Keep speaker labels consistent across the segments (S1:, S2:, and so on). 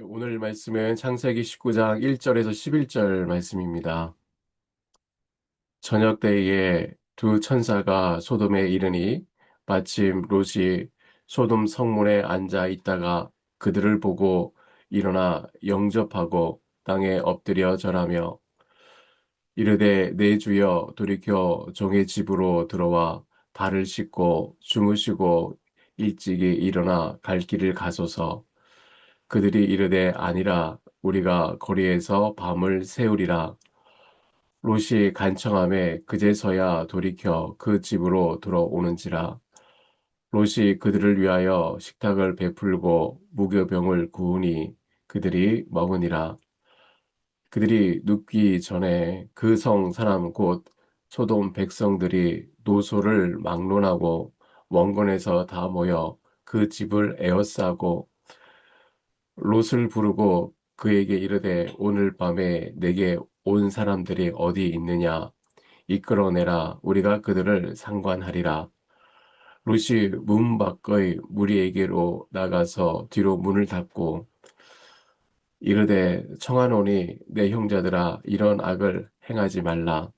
S1: 오늘 말씀은 창세기 19장 1절에서 11절 말씀입니다. 저녁 때에 두 천사가 소돔에 이르니 마침 롯이 소돔 성문에 앉아 있다가 그들을 보고 일어나 영접하고 땅에 엎드려 절하며 이르되 내 주여 돌이켜 종의 집으로 들어와 발을 씻고 주무시고 일찍이 일어나 갈 길을 가소서. 그들이 이르되 아니라 우리가 거리에서 밤을 새우리라. 롯이 간청함에 그제서야 돌이켜 그 집으로 들어오는지라. 롯이 그들을 위하여 식탁을 베풀고 무교병을 구우니 그들이 먹으니라. 그들이 눕기 전에 그 성 사람 곧 소돔 백성들이 노소를 막론하고 원건에서 다 모여 그 집을 에워싸고 롯을 부르고 그에게 이르되 오늘 밤에 내게 온 사람들이 어디 있느냐 이끌어내라 우리가 그들을 상관하리라. 롯이 문 밖의 무리에게로 나가서 뒤로 문을 닫고 이르되 청하노니 내 형제들아 이런 악을 행하지 말라.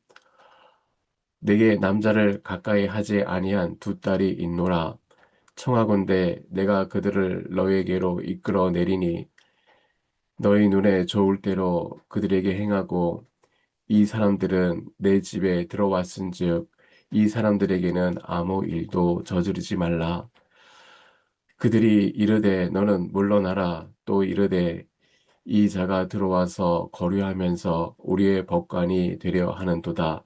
S1: 내게 남자를 가까이 하지 아니한 두 딸이 있노라. 청하건대 내가 그들을 너에게로 이끌어 내리니 너희 눈에 좋을 대로 그들에게 행하고 이 사람들은 내 집에 들어왔은즉 이 사람들에게는 아무 일도 저지르지 말라. 그들이 이르되 너는 물러나라. 또 이르되 이 자가 들어와서 거류하면서 우리의 법관이 되려 하는도다.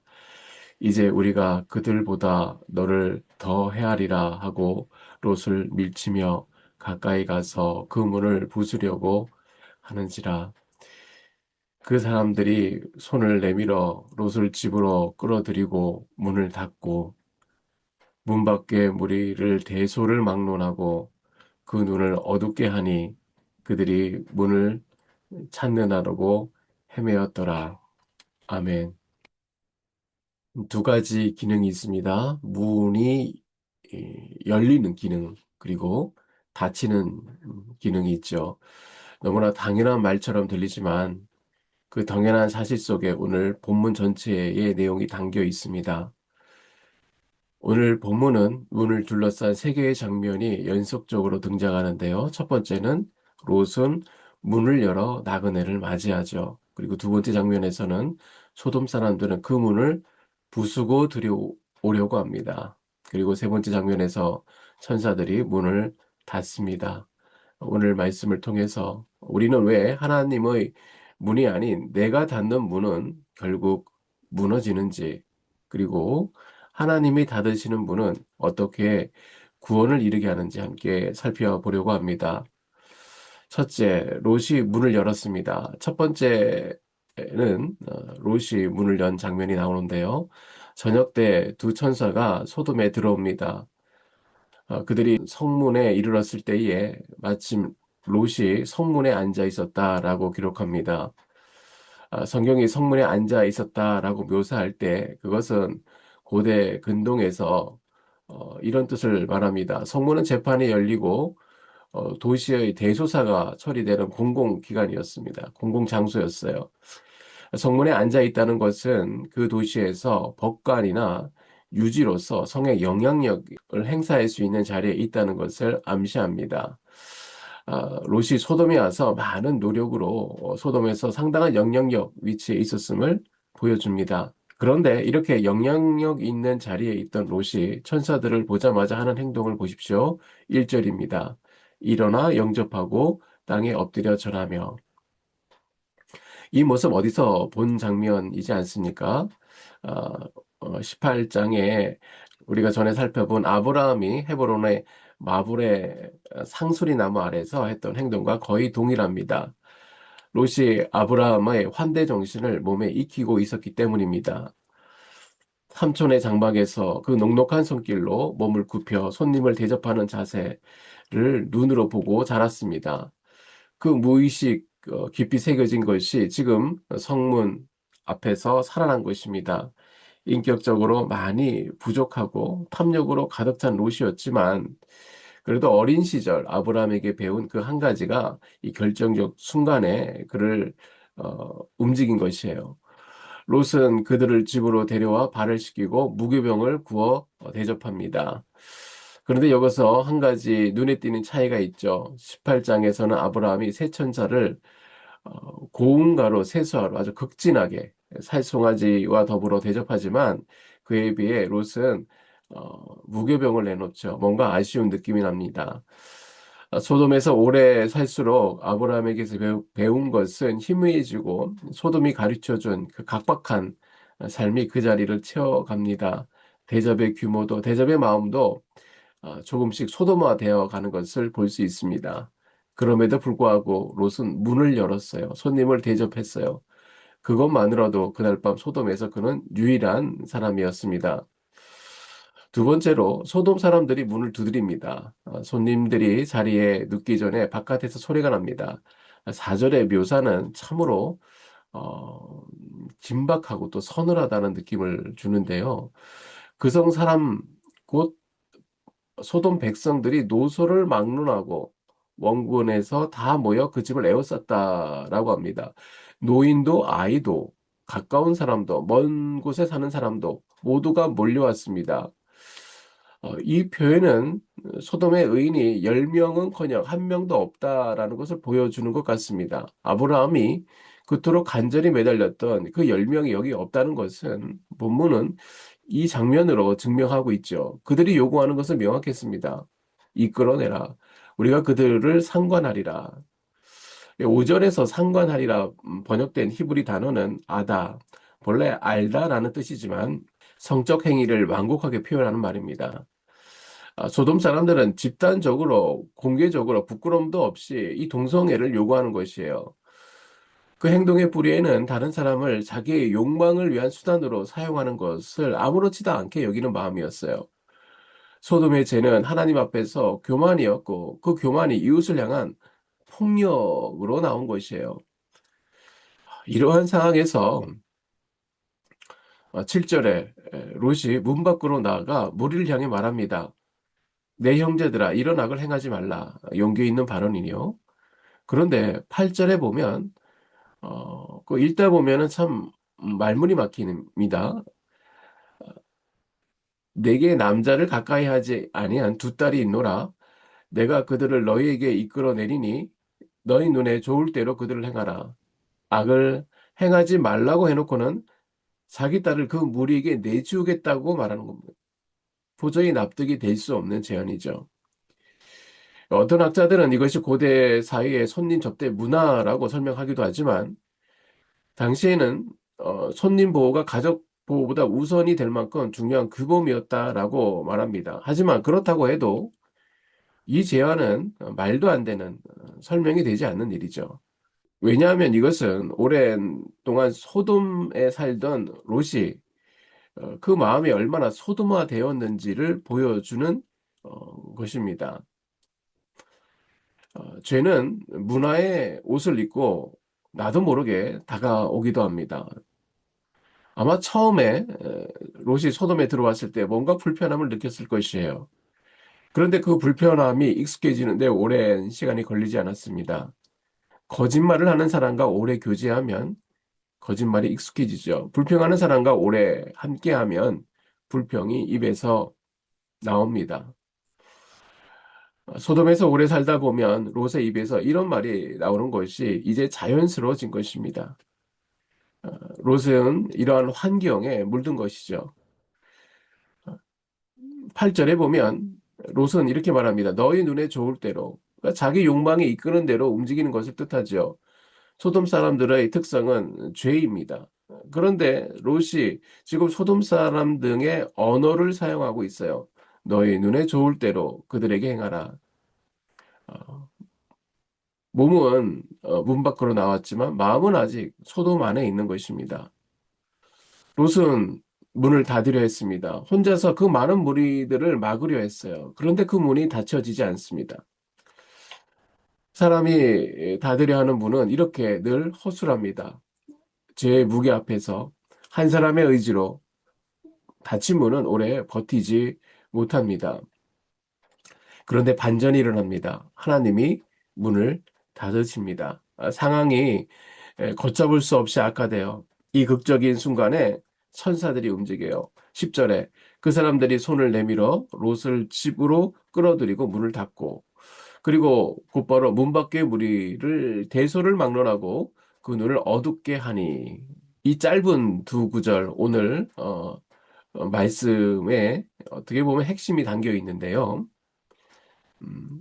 S1: 이제 우리가 그들보다 너를 더 헤아리라 하고 롯을 밀치며 가까이 가서 그 문을 부수려고 하는지라. 그 사람들이 손을 내밀어 롯을 집으로 끌어들이고 문을 닫고 문 밖에 무리를 대소를 막론하고 그 눈을 어둡게 하니 그들이 문을 찾느라고 헤매었더라. 아멘. 두 가지 기능이 있습니다. 문이 열리는 기능, 그리고 닫히는 기능이 있죠. 너무나 당연한 말처럼 들리지만 그 당연한 사실 속에 오늘 본문 전체의 내용이 담겨 있습니다. 오늘 본문은 문을 둘러싼 세 개의 장면이 연속적으로 등장하는데요. 첫 번째는 롯은 문을 열어 나그네를 맞이하죠. 그리고 두 번째 장면에서는 소돔 사람들은 그 문을 부수고 들여오려고 합니다. 그리고 세 번째 장면에서 천사들이 문을 닫습니다. 오늘 말씀을 통해서 우리는 왜 하나님의 문이 아닌 내가 닫는 문은 결국 무너지는지, 그리고 하나님이 닫으시는 문은 어떻게 구원을 이루게 하는지 함께 살펴보려고 합니다. 첫째, 롯이 문을 열었습니다. 첫 번째는 롯이 문을 연 장면이 나오는데요. 저녁 때 두 천사가 소돔에 들어옵니다. 그들이 성문에 이르렀을 때에 마침 롯이 성문에 앉아 있었다라고 기록합니다. 성경이 성문에 앉아 있었다라고 묘사할 때 그것은 고대 근동에서 이런 뜻을 말합니다. 성문은 재판이 열리고 도시의 대소사가 처리되는 공공기관이었습니다. 공공장소였어요. 성문에 앉아 있다는 것은 그 도시에서 법관이나 유지로서 성의 영향력을 행사할 수 있는 자리에 있다는 것을 암시합니다. 롯이 소돔에 와서 많은 노력으로 소돔에서 상당한 영향력 위치에 있었음을 보여줍니다. 그런데 이렇게 영향력 있는 자리에 있던 롯이 천사들을 보자마자 하는 행동을 보십시오. 1절입니다. 일어나 영접하고 땅에 엎드려 절하며. 이 모습 어디서 본 장면이지 않습니까? 18장에 우리가 전에 살펴본 아브라함이 헤브론의 마불의 상수리 나무 아래서 했던 행동과 거의 동일합니다. 롯이 아브라함의 환대 정신을 몸에 익히고 있었기 때문입니다. 삼촌의 장막에서 그 넉넉한 손길로 몸을 굽혀 손님을 대접하는 자세를 눈으로 보고 자랐습니다. 그 무의식 깊이 새겨진 것이 지금 성문 앞에서 살아난 것입니다. 인격적으로 많이 부족하고 탐욕으로 가득 찬 롯이었지만 그래도 어린 시절 아브라함에게 배운 그 한 가지가 이 결정적 순간에 그를 움직인 것이에요. 롯은 그들을 집으로 데려와 발을 씻기고 무교병을 구워 대접합니다. 그런데 여기서 한 가지 눈에 띄는 차이가 있죠. 18장에서는 아브라함이 새 천사를 고운가로 세수하러 아주 극진하게 살송아지와 더불어 대접하지만 그에 비해 롯은 무교병을 내놓죠. 뭔가 아쉬운 느낌이 납니다. 소돔에서 오래 살수록 아브라함에게서 배운 것은 희미해지고 소돔이 가르쳐준 그 각박한 삶이 그 자리를 채워갑니다. 대접의 규모도 대접의 마음도 조금씩 소돔화되어 가는 것을 볼 수 있습니다. 그럼에도 불구하고 롯은 문을 열었어요. 손님을 대접했어요. 그것만으로도 그날 밤 소돔에서 그는 유일한 사람이었습니다. 두 번째로 소돔 사람들이 문을 두드립니다. 손님들이 자리에 눕기 전에 바깥에서 소리가 납니다. 4절의 묘사는 참으로 어, 긴박하고 또 서늘하다는 느낌을 주는데요. 그성 사람 곧 소돔 백성들이 노소를 막론하고 원군에서 다 모여 그 집을 에워쌌다라고 합니다. 노인도 아이도 가까운 사람도 먼 곳에 사는 사람도 모두가 몰려왔습니다. 이 표현은 소돔의 의인이 10명은커녕 한 명도 없다라는 것을 보여주는 것 같습니다. 아브라함이 그토록 간절히 매달렸던 그 10명이 여기 없다는 것은 본문은 이 장면으로 증명하고 있죠. 그들이 요구하는 것은 명확했습니다. 이끌어내라. 우리가 그들을 상관하리라. 5절에서 상관하리라 번역된 히브리 단어는 아다, 본래 알다라는 뜻이지만 성적 행위를 완곡하게 표현하는 말입니다. 소돔 사람들은 집단적으로 공개적으로 부끄럼도 없이 이 동성애를 요구하는 것이에요. 그 행동의 뿌리에는 다른 사람을 자기의 욕망을 위한 수단으로 사용하는 것을 아무렇지도 않게 여기는 마음이었어요. 소돔의 죄는 하나님 앞에서 교만이었고 그 교만이 이웃을 향한 폭력으로 나온 것이에요. 이러한 상황에서 7절에 롯이 문 밖으로 나아가 무리를 향해 말합니다. 내 형제들아 이런 악을 행하지 말라. 용기 있는 발언이요. 그런데 8절에 보면 그 읽다 보면은 참 말문이 막힙니다. 내게 남자를 가까이 하지 아니한 두 딸이 있노라. 내가 그들을 너희에게 이끌어내리니 너희 눈에 좋을 대로 그들을 행하라. 악을 행하지 말라고 해놓고는 자기 딸을 그 무리에게 내주겠다고 말하는 겁니다. 도저히 납득이 될 수 없는 제안이죠. 어떤 학자들은 이것이 고대 사회의 손님 접대 문화라고 설명하기도 하지만 당시에는 손님 보호가 가족 보호보다 우선이 될 만큼 중요한 규범이었다라고 말합니다. 하지만 그렇다고 해도 이 제안은 말도 안 되는 설명이 되지 않는 일이죠. 왜냐하면 이것은 오랜 동안 소돔에 살던 롯이 그 마음이 얼마나 소돔화 되었는지를 보여주는 것입니다. 죄는 문화의 옷을 입고 나도 모르게 다가오기도 합니다. 아마 처음에 롯이 소돔에 들어왔을 때 뭔가 불편함을 느꼈을 것이에요. 그런데 그 불편함이 익숙해지는데 오랜 시간이 걸리지 않았습니다. 거짓말을 하는 사람과 오래 교제하면 거짓말이 익숙해지죠. 불평하는 사람과 오래 함께하면 불평이 입에서 나옵니다. 소돔에서 오래 살다 보면 롯의 입에서 이런 말이 나오는 것이 이제 자연스러워진 것입니다. 롯은 이러한 환경에 물든 것이죠. 8절에 보면 롯은 이렇게 말합니다. 너희 눈에 좋을 대로 그러니까 자기 욕망에 이끄는 대로 움직이는 것을 뜻하죠. 소돔 사람들의 특성은 죄입니다. 그런데 롯이 지금 소돔 사람 등의 언어를 사용하고 있어요. 너희 눈에 좋을 대로 그들에게 행하라. 어, 몸은 문 밖으로 나왔지만 마음은 아직 소돔 안에 있는 것입니다. 롯은 문을 닫으려 했습니다. 혼자서 그 많은 무리들을 막으려 했어요. 그런데 그 문이 닫혀지지 않습니다. 사람이 닫으려 하는 문은 이렇게 늘 허술합니다. 죄의 무게 앞에서 한 사람의 의지로 닫힌 문은 오래 버티지 못합니다. 그런데 반전이 일어납니다. 하나님이 문을 닫으십니다. 상황이 걷잡을 수 없이 악화돼요. 이 극적인 순간에 천사들이 움직여요. 10절에 그 사람들이 손을 내밀어 롯을 집으로 끌어들이고 문을 닫고, 그리고 곧바로 문 밖의 무리를 대소를 막론하고 그 눈을 어둡게 하니. 이 짧은 두 구절, 오늘 말씀에 어떻게 보면 핵심이 담겨 있는데요. 음,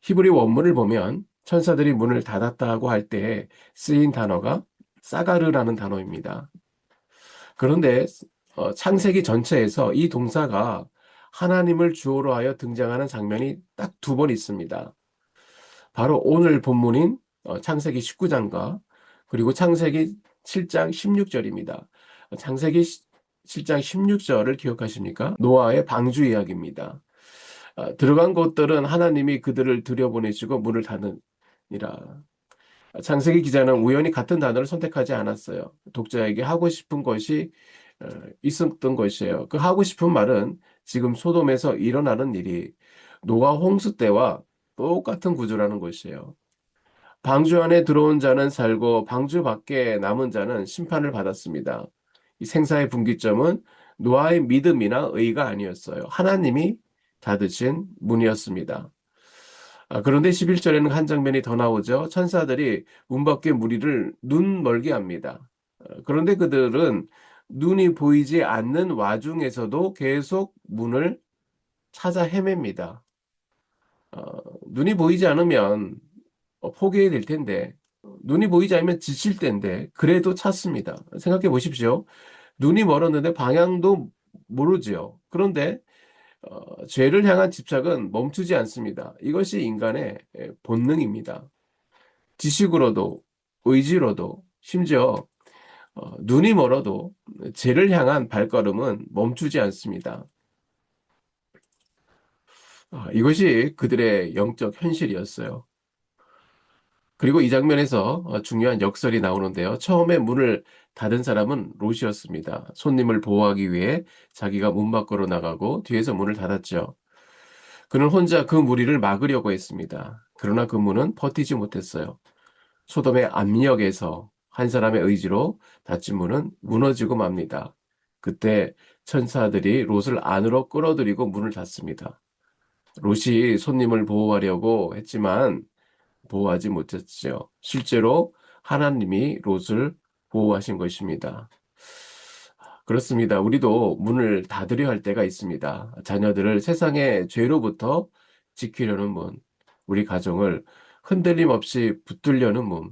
S1: 히브리 원문을 보면 천사들이 문을 닫았다고 할 때 쓰인 단어가 사가르라는 단어입니다. 그런데 창세기 전체에서 이 동사가 하나님을 주어로 하여 등장하는 장면이 딱 두 번 있습니다. 바로 오늘 본문인 창세기 19장과 그리고 창세기 7장 16절입니다. 창세기 7장 16절을 기억하십니까? 노아의 방주 이야기입니다. 들어간 곳들은 하나님이 그들을 들여보내시고 문을 닫으니라. 창세기 기자는 우연히 같은 단어를 선택하지 않았어요. 독자에게 하고 싶은 것이 어, 있었던 것이에요. 그 하고 싶은 말은 지금 소돔에서 일어나는 일이 노아 홍수 때와 똑같은 구조라는 것이에요. 방주 안에 들어온 자는 살고 방주 밖에 남은 자는 심판을 받았습니다. 이 생사의 분기점은 노아의 믿음이나 의가 아니었어요. 하나님이 닫으신 문이었습니다. 그런데 11절에는 한 장면이 더 나오죠. 천사들이 문 밖의 무리를 눈 멀게 합니다. 그런데 그들은 눈이 보이지 않는 와중에서도 계속 문을 찾아 헤맵니다. 눈이 보이지 않으면 포기해야 될 텐데, 눈이 보이지 않으면 지칠 텐데, 그래도 찾습니다. 생각해 보십시오. 눈이 멀었는데 방향도 모르지요. 그런데 죄를 향한 집착은 멈추지 않습니다. 이것이 인간의 본능입니다. 지식으로도, 의지로도, 심지어 눈이 멀어도 죄를 향한 발걸음은 멈추지 않습니다. 이것이 그들의 영적 현실이었어요. 그리고 이 장면에서 중요한 역설이 나오는데요. 처음에 문을 닫은 사람은 롯이었습니다. 손님을 보호하기 위해 자기가 문 밖으로 나가고 뒤에서 문을 닫았죠. 그는 혼자 그 무리를 막으려고 했습니다. 그러나 그 문은 버티지 못했어요. 소돔의 압력에서 한 사람의 의지로 닫힌 문은 무너지고 맙니다. 그때 천사들이 롯을 안으로 끌어들이고 문을 닫습니다. 롯이 손님을 보호하려고 했지만 보호하지 못했죠. 실제로 하나님이 롯을 보호하신 것입니다. 그렇습니다. 우리도 문을 닫으려 할 때가 있습니다. 자녀들을 세상의 죄로부터 지키려는 문, 우리 가정을 흔들림 없이 붙들려는 문,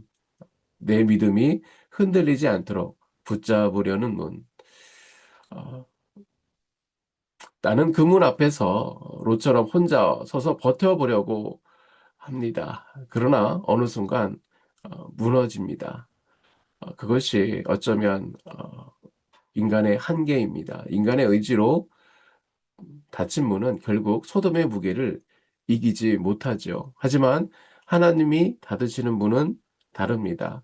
S1: 내 믿음이 흔들리지 않도록 붙잡으려는 문. 어, 나는 그 문 앞에서 롯처럼 혼자 서서 버텨보려고 합니다. 그러나 어느 순간 무너집니다. 그것이 어쩌면 인간의 한계입니다. 인간의 의지로 닫힌 문은 결국 소돔의 무게를 이기지 못하죠. 하지만 하나님이 닫으시는 문은 다릅니다.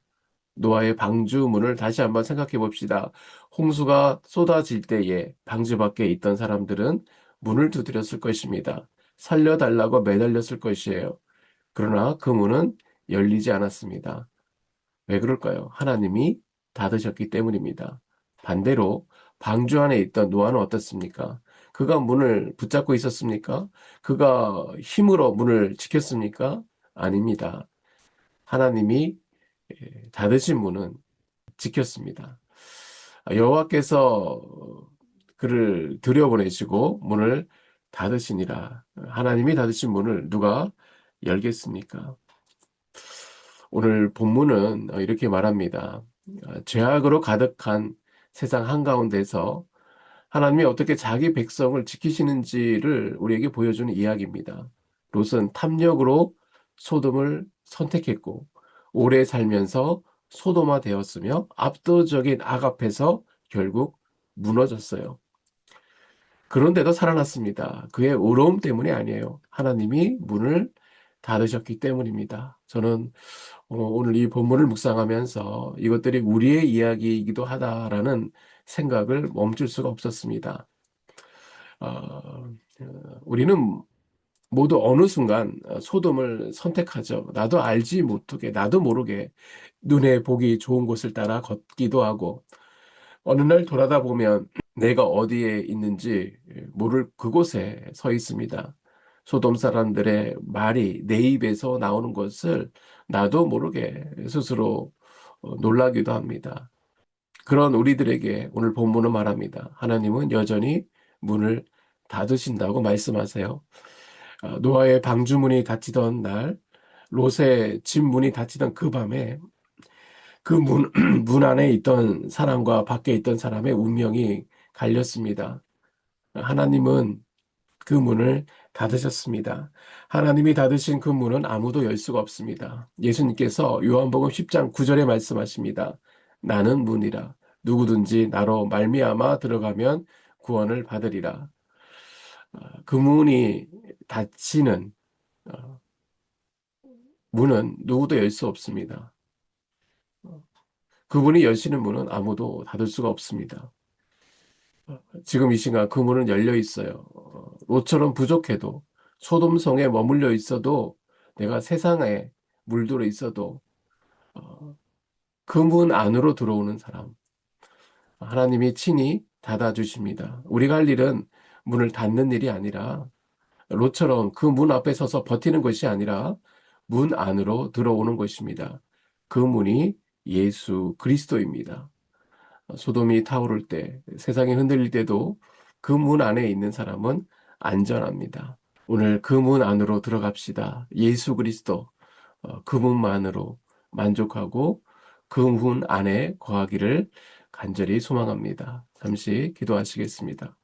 S1: 노아의 방주 문을 다시 한번 생각해 봅시다. 홍수가 쏟아질 때에 방주 밖에 있던 사람들은 문을 두드렸을 것입니다. 살려달라고 매달렸을 것이에요. 그러나 그 문은 열리지 않았습니다. 왜 그럴까요? 하나님이 닫으셨기 때문입니다. 반대로 방주 안에 있던 노아는 어떻습니까? 그가 문을 붙잡고 있었습니까? 그가 힘으로 문을 지켰습니까? 아닙니다. 하나님이 닫으신 문은 지켰습니다. 여호와께서 그를 들여보내시고 문을 닫으시니라. 하나님이 닫으신 문을 누가 열겠습니까? 오늘 본문은 이렇게 말합니다. 죄악으로 가득한 세상 한가운데서 하나님이 어떻게 자기 백성을 지키시는지를 우리에게 보여주는 이야기입니다. 롯은 탐욕으로 소돔을 선택했고 오래 살면서 소돔화 되었으며 압도적인 악 앞에서 결국 무너졌어요. 그런데도 살아났습니다. 그의 의로움 때문이 아니에요. 하나님이 문을 닫으셨기 때문입니다. 저는 오늘 이 본문을 묵상하면서 이것들이 우리의 이야기이기도 하다라는 생각을 멈출 수가 없었습니다. 우리는 모두 어느 순간 소돔을 선택하죠. 나도 알지 못하게, 나도 모르게 눈에 보기 좋은 곳을 따라 걷기도 하고, 어느 날 돌아다 보면 내가 어디에 있는지 모를 그곳에 서 있습니다. 소돔 사람들의 말이 내 입에서 나오는 것을 나도 모르게 스스로 놀라기도 합니다. 그런 우리들에게 오늘 본문은 말합니다. 하나님은 여전히 문을 닫으신다고 말씀하세요. 노아의 방주문이 닫히던 날, 롯의 집 문이 닫히던 그 밤에 그 문 안에 있던 사람과 밖에 있던 사람의 운명이 갈렸습니다. 하나님은 그 문을 닫으셨습니다. 하나님이 닫으신 그 문은 아무도 열 수가 없습니다. 예수님께서 요한복음 10장 9절에 말씀하십니다. 나는 문이라. 누구든지 나로 말미암아 들어가면 구원을 받으리라. 그 문이 닫히는 어, 문은 누구도 열 수 없습니다. 그분이 여시는 문은 아무도 닫을 수가 없습니다. 지금 이 시간 그 문은 열려 있어요. 롯처럼 부족해도 소돔성에 머물러 있어도 내가 세상에 물들어 있어도 그 문 안으로 들어오는 사람 하나님이 친히 닫아주십니다. 우리가 할 일은 문을 닫는 일이 아니라 롯처럼 그 문 앞에 서서 버티는 것이 아니라 문 안으로 들어오는 것입니다. 그 문이 예수 그리스도입니다. 소돔이 타오를 때, 세상이 흔들릴 때도 그 문 안에 있는 사람은 안전합니다. 오늘 그 문 안으로 들어갑시다. 예수 그리스도, 그 문만으로 만족하고 그 문 안에 거하기를 간절히 소망합니다. 잠시 기도하시겠습니다.